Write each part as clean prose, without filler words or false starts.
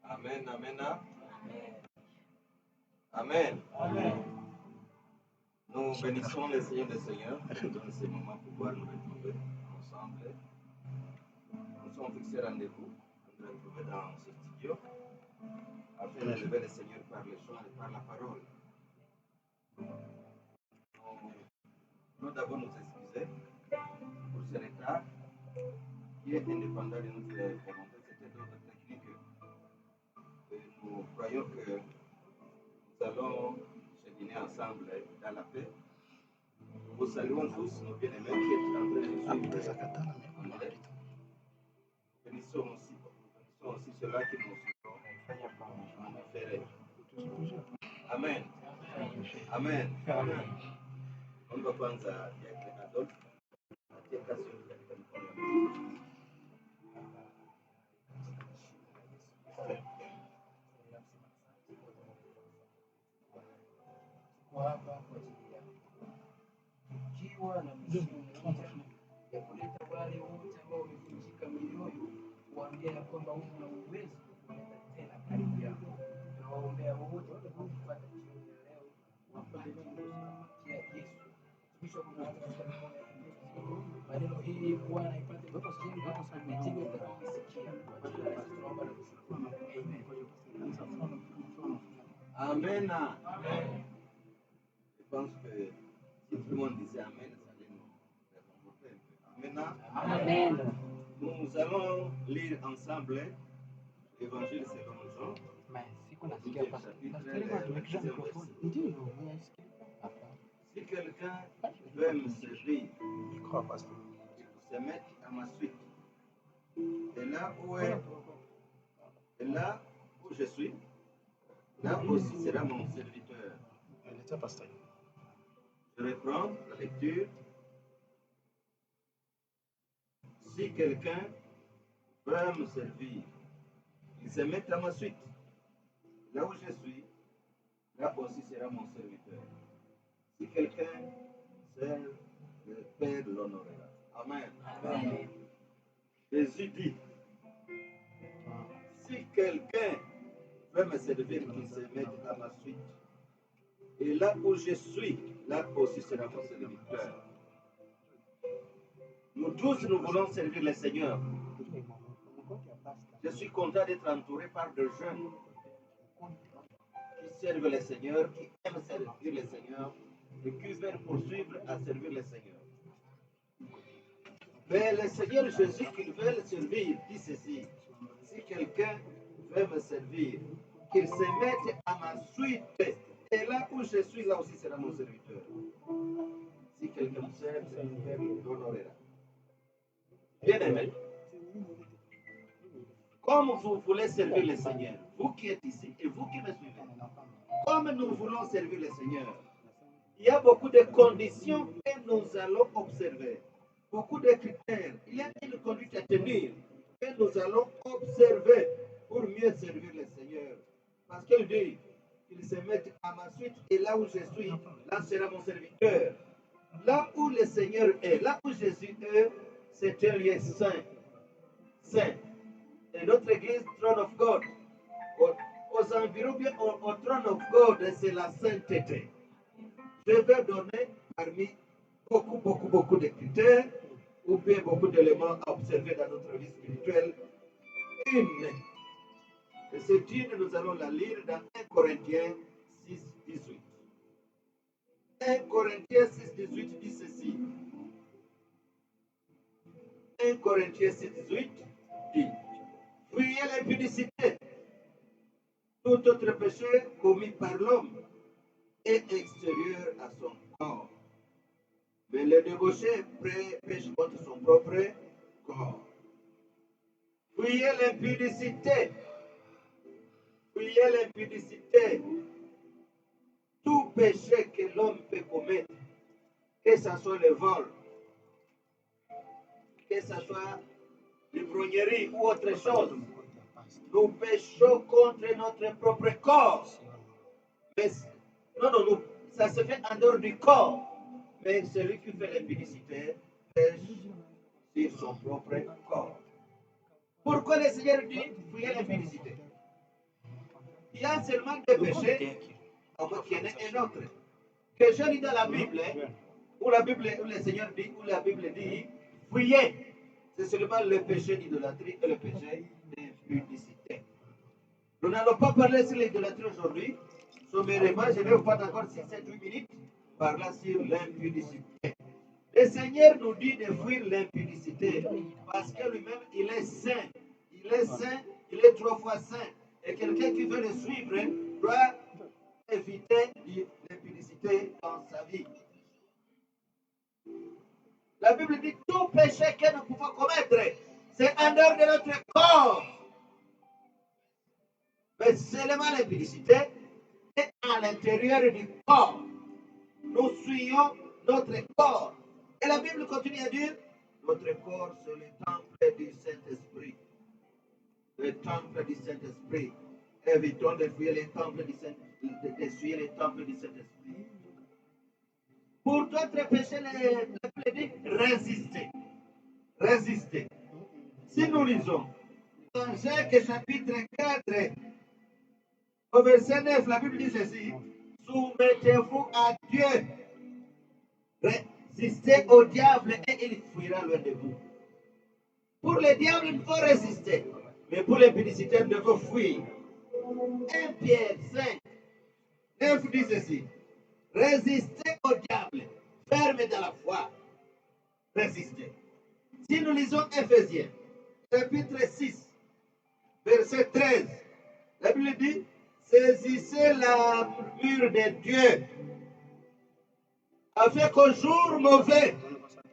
Amen, amen, amen. Amen. Nous bénissons le Seigneur des Seigneurs qui nous donne ces moments pour pouvoir nous retrouver ensemble. Nous sommes fixés rendez-vous pour nous retrouver dans ce studio afin d'élever le Seigneur par les chants et par la parole. Nous devons nous excuser pour ce retard qui est indépendant de notre volonté. C'était d'autres techniques. Et nous croyons que nous allons se dîner ensemble dans la paix. Nous saluons tous nos bien-aimés qui sont en train de suivre en direct. Bénissons aussi ceux-là qui nous suivront en affaire. Amen. Amen. Amen. On va prendre avec Adolphe. Hapa kwa ajili yako, ukiwa na misimu moja ya kuleta wale wote ambao wamevunjika mioyo, kuambia ya kwamba una uwezo wa kuleta tena karibu yako. Tunawaombea wote watakaopata jioni ya leo, wapate kumpatia Yesu. Tumisha kumwomba katika mikono ya Mungu. Maneno hili Bwana ipate kusikia katika kusikia. Tunaomba na kushukuru. Amen. Amen. Je pense que si tout le monde disait Amen, ça allait nous réconforter un peu. Amen. Nous allons lire ensemble l'Évangile selon Jean. Si quelqu'un veut me servir, il se met à ma suite. Et là où je suis, là aussi sera mon serviteur. Je reprends la lecture. Si quelqu'un veut me servir, il se met à ma suite. Là où je suis, là aussi sera mon serviteur. Si quelqu'un sert, le Père l'honorera. Amen. Amen. Jésus dit, si quelqu'un veut me servir, qu'il se mette à ma suite. Et là où je suis, là aussi sera mon serviteur. Nous tous, nous voulons servir le Seigneur. Je suis content d'être entouré par des jeunes qui servent le Seigneur, qui aiment servir le Seigneur et qui veulent poursuivre à servir le Seigneur. Mais le Seigneur Jésus qu'il veut servir dit ceci, si quelqu'un veut me servir, qu'il se mette à ma suite. Et là où je suis, là aussi sera mon serviteur. Si quelqu'un me sert, le Père l'honorera. Bien aimé, comme vous voulez servir le Seigneur, vous qui êtes ici et vous qui me suivez, comme nous voulons servir le Seigneur, il y a beaucoup de conditions que nous allons observer, beaucoup de critères. Il y a une conduite à tenir que nous allons observer pour mieux servir le Seigneur. Parce qu'il dit qu'il se mette à ma suite et là où je suis, là sera mon serviteur. Là où le Seigneur est, là où Jésus est, c'est un lieu saint. Saint. Et notre église, Throne of God, aux environs, bien au Throne of God, c'est la sainteté. Je vais donner parmi beaucoup de critères ou bien beaucoup d'éléments à observer dans notre vie spirituelle. Une. Et cette une, nous allons la lire dans 1 Corinthiens 6, 18. 1 Corinthiens 6, 18 dit ceci. 1 Corinthiens 6, 18 dit, fuyez l'impudicité. Tout autre péché commis par l'homme est extérieur à son corps. Mais le débauché pêche contre son propre corps. Fuyez l'impudicité. Fuyez l'impudicité. Tout péché que l'homme peut commettre, que ce soit le vol, que ce soit l'ivrognerie ou autre chose, nous péchons contre notre propre corps. Mais, non, ça se fait en dehors du corps. Mais celui qui fait l'impudicité pêche sur son propre corps. Pourquoi le Seigneur dit fuyez l'impudicité? Il y a seulement deux péchés, au moins qu'il y en ait un autre. Que je lis dans la Bible, où le Seigneur dit, où la Bible dit, fuyez. C'est seulement le péché d'idolâtrie et le péché d'impudicité. Nous n'allons pas parler sur l'idolâtrie aujourd'hui. Sommairement, je vais vous prendre encore 6-7-8 minutes parlant sur l'impudicité. Le Seigneur nous dit de fuir l'impudicité parce que lui-même, il est saint. Il est saint, il est 3 fois saint. Et quelqu'un qui veut le suivre doit éviter l'impudicité dans sa vie. La Bible dit tout péché que nous pouvons commettre, c'est en dehors de notre corps. Mais seulement l'impudicité est à l'intérieur du corps. Nous suivons notre corps. Et la Bible continue à dire, notre corps c'est le temple du Saint-Esprit. Le temple du Saint-Esprit. Évitons de fuir les temples du Saint-Esprit. Pour d'autres péchés, la Bible dit résister. Résister. Si nous lisons dans Jacques chapitre 4, au verset 9, la Bible dit ceci, soumettez-vous à Dieu. Résistez au diable et il fuira loin de vous. Pour le diable, il faut résister. Mais pour l'impudicité, il faut fuir. 1 Pierre 5, 9 dit ceci. Résistez au diable, ferme dans la foi. Résistez. Si nous lisons Éphésiens, chapitre 6, verset 13, la Bible dit, saisissez l'armure de Dieu, afin qu'au jour mauvais,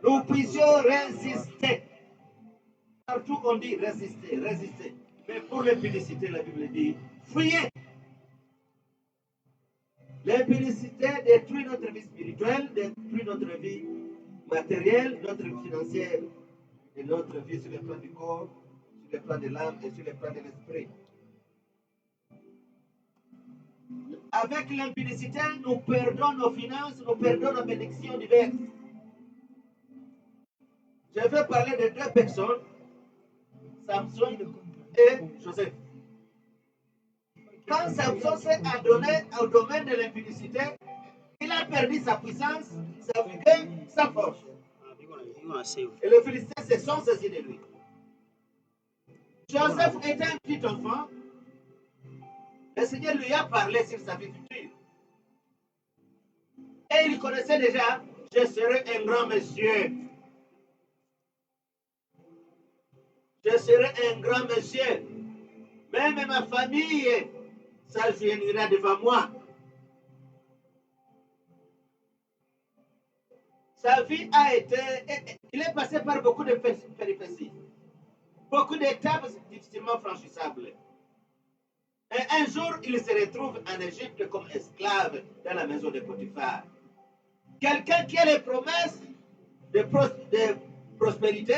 nous puissions résister. Partout on dit résister, résister. Mais pour l'impudicité, la Bible dit, fuyez. L'impudicité détruit notre vie spirituelle, détruit notre vie matérielle, notre vie financière et notre vie sur le plan du corps, sur le plan de l'âme et sur le plan de l'esprit. Avec l'impudicité, nous perdons nos finances, nous perdons nos bénédictions diverses. Je vais parler de deux personnes, Samson et Joseph. Quand Samson s'est adonné au domaine de l'impudicité, il a perdu sa puissance, sa vigueur, sa force. Et les Philistins se sont saisis de lui. Joseph était un petit enfant. Le Seigneur lui a parlé sur sa vie future. Et il connaissait déjà, je serai un grand monsieur. Je serai un grand monsieur. Même ma famille s'agenouillera devant moi. Sa vie a été... Il est passé par beaucoup de péripéties. Beaucoup d'étapes difficilement franchissables. Et un jour, il se retrouve en Égypte comme esclave dans la maison de Potiphar. Quelqu'un qui a les promesses de prospérité,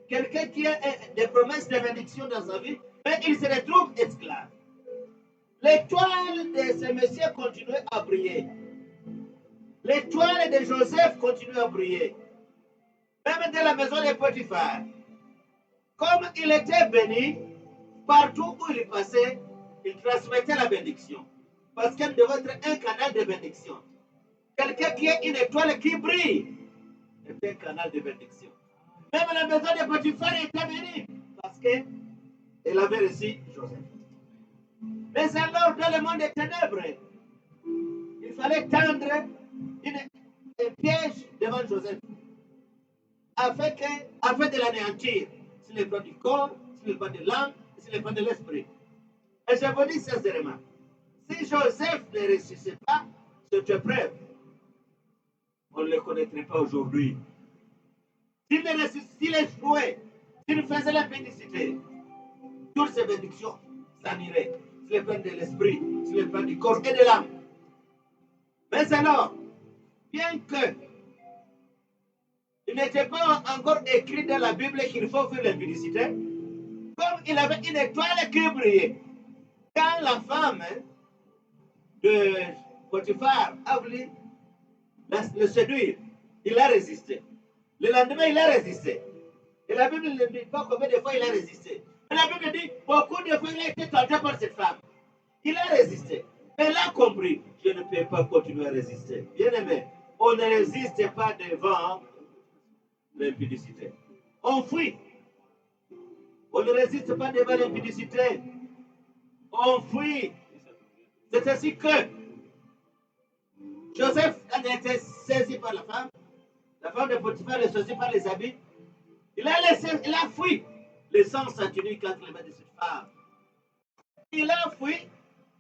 quelqu'un qui a des promesses de bénédiction dans sa vie, mais il se retrouve esclave. L'étoile de ce monsieur continue à briller. L'étoile de Joseph continue à briller. Même dans la maison de Potiphar. Comme il était béni, partout où il passait, il transmettait la bénédiction. Parce qu'elle devait être un canal de bénédiction. Quelqu'un qui a une étoile qui brille est un canal de bénédiction. Même la maison de Potiphar était bénie parce qu'elle avait reçu Joseph. Mais alors, dans le monde des ténèbres, il fallait tendre un piège devant Joseph afin de l'anéantir sur le plan du corps, sur le plan de l'âme, sur le plan de l'esprit. Et je vous dis sincèrement, si Joseph ne réussissait pas cette épreuve, on ne le connaîtrait pas aujourd'hui. S'il échouait, s'il faisait la bénédicité, toutes ces bénédictions s'en iraient sur le plan de l'esprit, sur le plan du corps et de l'âme. Mais alors, bien que il il n'était pas encore écrit dans la Bible qu'il faut fuir l'impudicité. Comme il avait une étoile qui brillait. Quand la femme de Potiphar a voulu le séduire, il a résisté. Le lendemain, il a résisté. Et la Bible ne dit pas combien de fois il a résisté. Mais la Bible dit beaucoup de fois il a été tenté par cette femme. Il a résisté. Mais il a compris, je ne peux pas continuer à résister. Bien aimé, on ne résiste pas devant l'impudicité. On fuit. On ne résiste pas devant l'impudicité. On fuit. C'est ainsi que Joseph a été saisi par la femme. La femme de Potiphar est saisie par les habits. Il a fui le sang satanique entre les mains de cette femme. Il a fui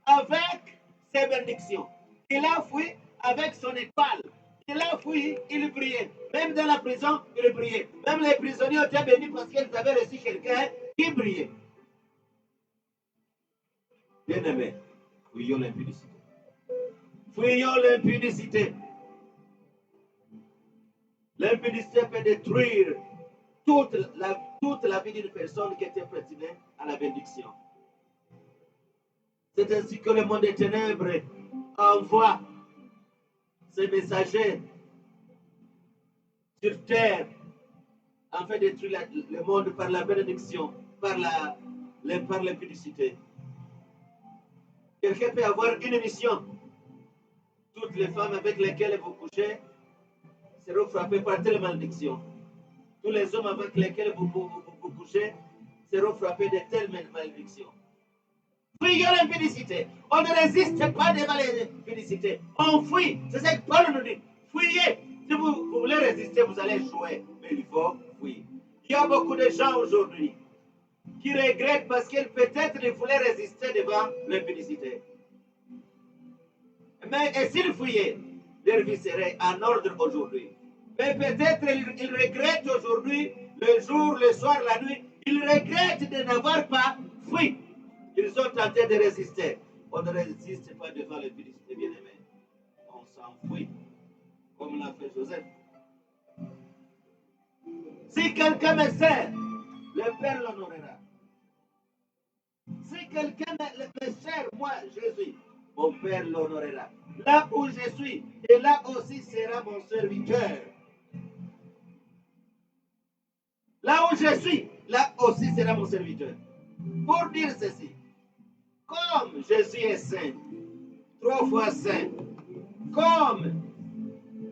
avec ses bénédictions. Il a fui avec son étoile. Il a fui, il brillait. Même dans la prison, il brillait. Même les prisonniers étaient bénis parce qu'ils avaient reçu quelqu'un qui brillait. Bien-aimés, fuyons l'impudicité. Fuyons l'impudicité. L'impudicité peut détruire toute la vie d'une personne qui était prédestinée à la bénédiction. C'est ainsi que le monde des ténèbres envoie ses messagers sur terre afin de détruire le monde par la bénédiction, par l'impudicité. Quelqu'un peut avoir une mission. Toutes les femmes avec lesquelles vous couchez seront frappées par telle malédiction. Tous les hommes avec lesquels vous couchez seront frappés de telle malédiction. Fuyons l'impudicité. On ne résiste pas devant l'impudicité. On fuit. C'est ce que Paul nous dit. Fuyez. Si vous voulez résister, vous allez échouer. Mais il faut fuir. Il y a beaucoup de gens aujourd'hui qui regrettent parce qu'ils peut-être ils voulaient résister devant l'impudicité. Mais et s'ils fuyaient, leur vie serait en ordre aujourd'hui. Mais peut-être ils regrettent aujourd'hui, le jour, le soir, la nuit, ils regrettent de n'avoir pas fui. Ils ont tenté de résister. On ne résiste pas devant l'impudicité, bien aimé. On s'enfuit, comme l'a fait Joseph. Si quelqu'un me sert, le Père l'honorera. Si quelqu'un me sert, moi, Jésus, mon Père l'honorera. Là où je suis, et là aussi sera mon serviteur. Là où je suis, là aussi sera mon serviteur. Pour dire ceci, comme Jésus est saint, 3 fois saint, comme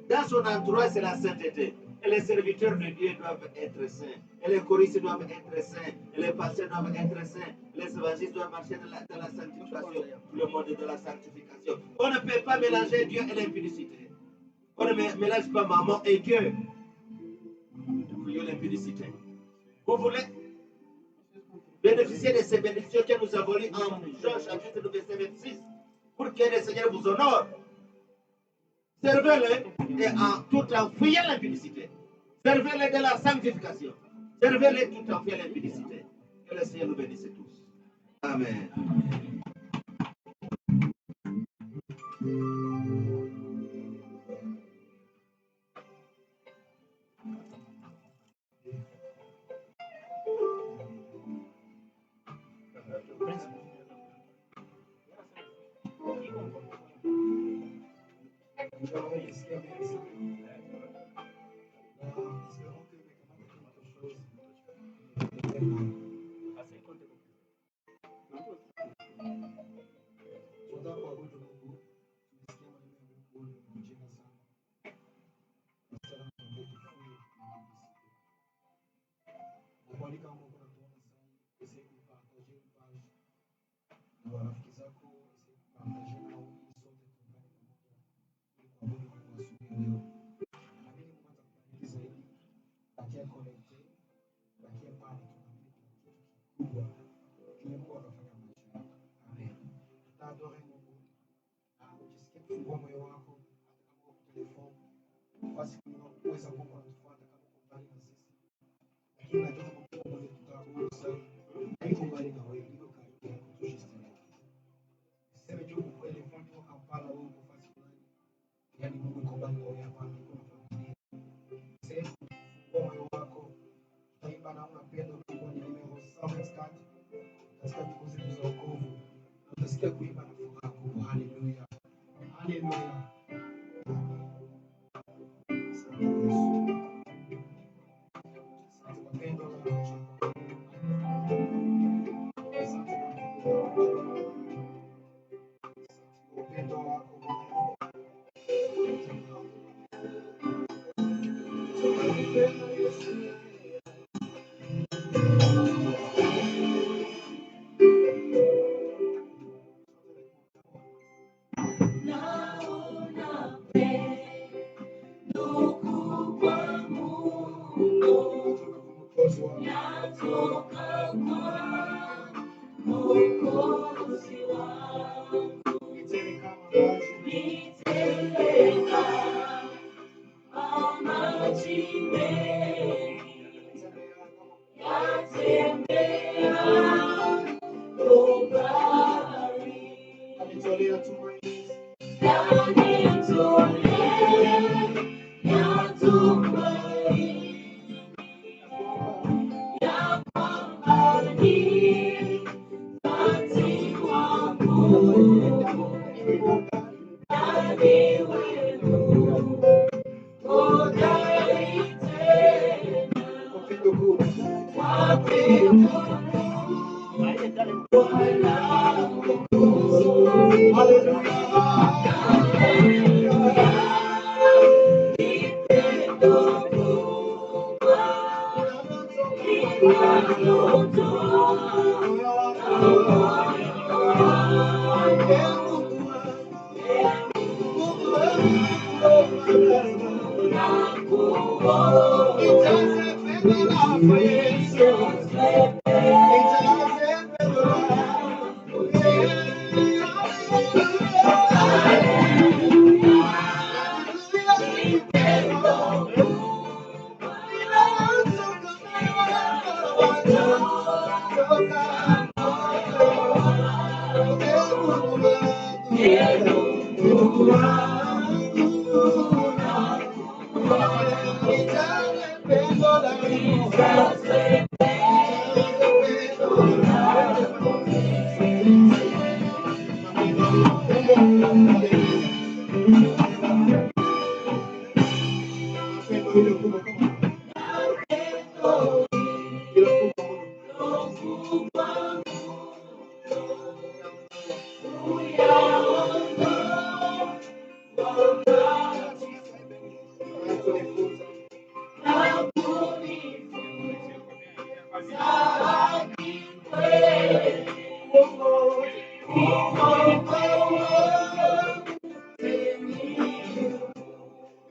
dans son entourage c'est la sainteté, et les serviteurs de Dieu doivent être saints, et les choristes doivent être saints, et les pasteurs doivent être saints, les évangélistes doivent marcher dans la sanctification, tout le monde de la sanctification. On ne peut pas mélanger Dieu et l'impudicité. On ne mélange pas maman et Dieu. Nous fuyons l'impudicité. Vous voulez bénéficier de ces bénédictions que nous avons lues en Jean chapitre 2, verset 26 pour que le Seigneur vous honore. Servez-le tout en fuyant l'impudicité. Servez-le de la sanctification. Servez-le tout en fuyant l'impudicité. Que le Seigneur nous bénisse tous. Amen. katika kuimba na furaha kubwa. Haleluya. Haleluya. Asante Yesu. Asante kwa pendo lako. Asante kwa upendo wako Bwana. Tunakupenda Yesu. Naona pendo kubwa Mungu yatoka kwa Mwokozi wangu. Niteleka maji mengi yatembea bahari. Anitolea tumaini.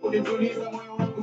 Unituliza moyo wangu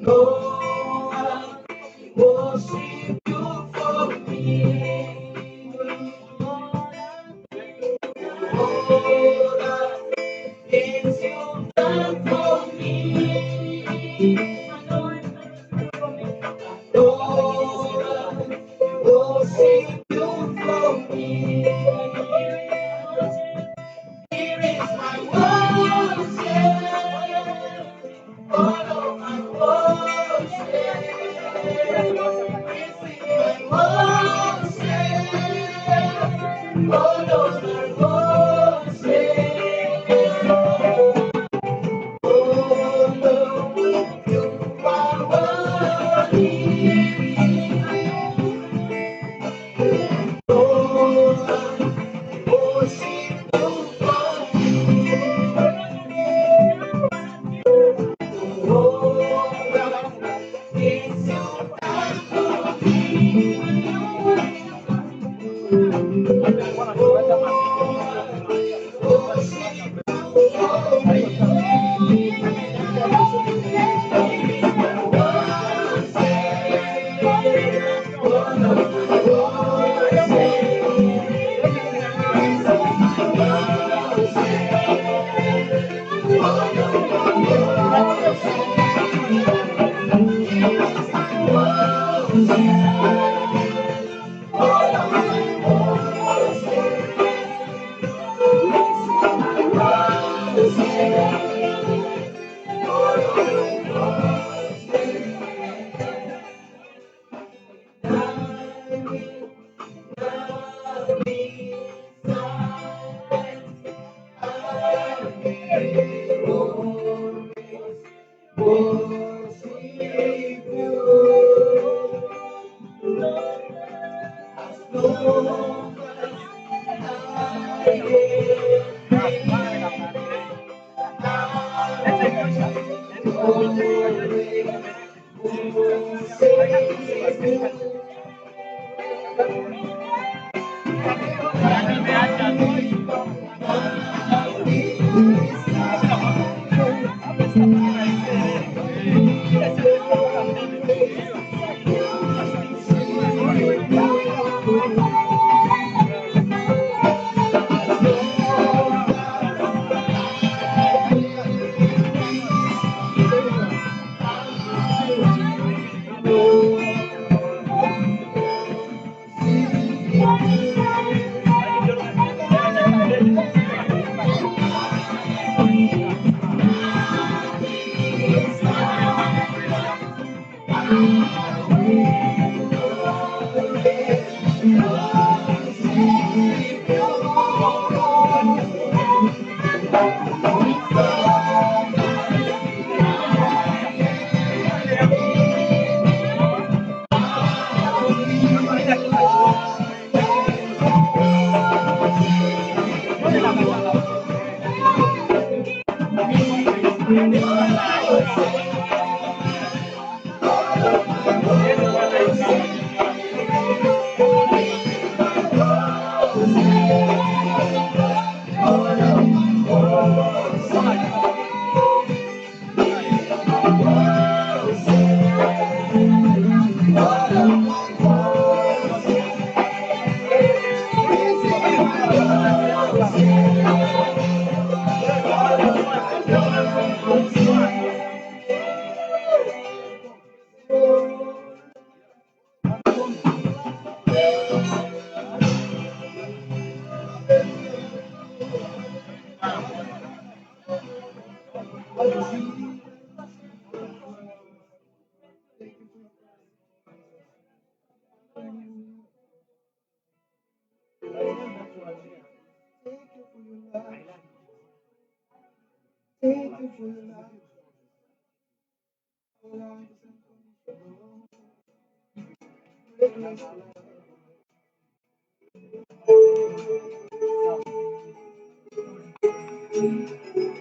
Lord, I worship you for me. Lord, it's you done for me. Lord, I worship you for me. Here is my worship. All of my worship. Receive my worship. All of my worship. Oh Lord, you are worthy. Lord, I worship you for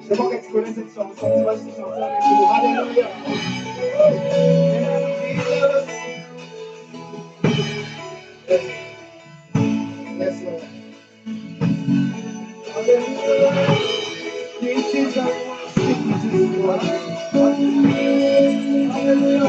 Je sais pas que tu connais cette chanson, tu vas juste chanter avec nous. Alléluia. Yes, Lord. Hallelujah. This is our worship, Jesus. Hallelujah.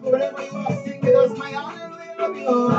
Wherever you are, sing with us. My hallelujah belongs.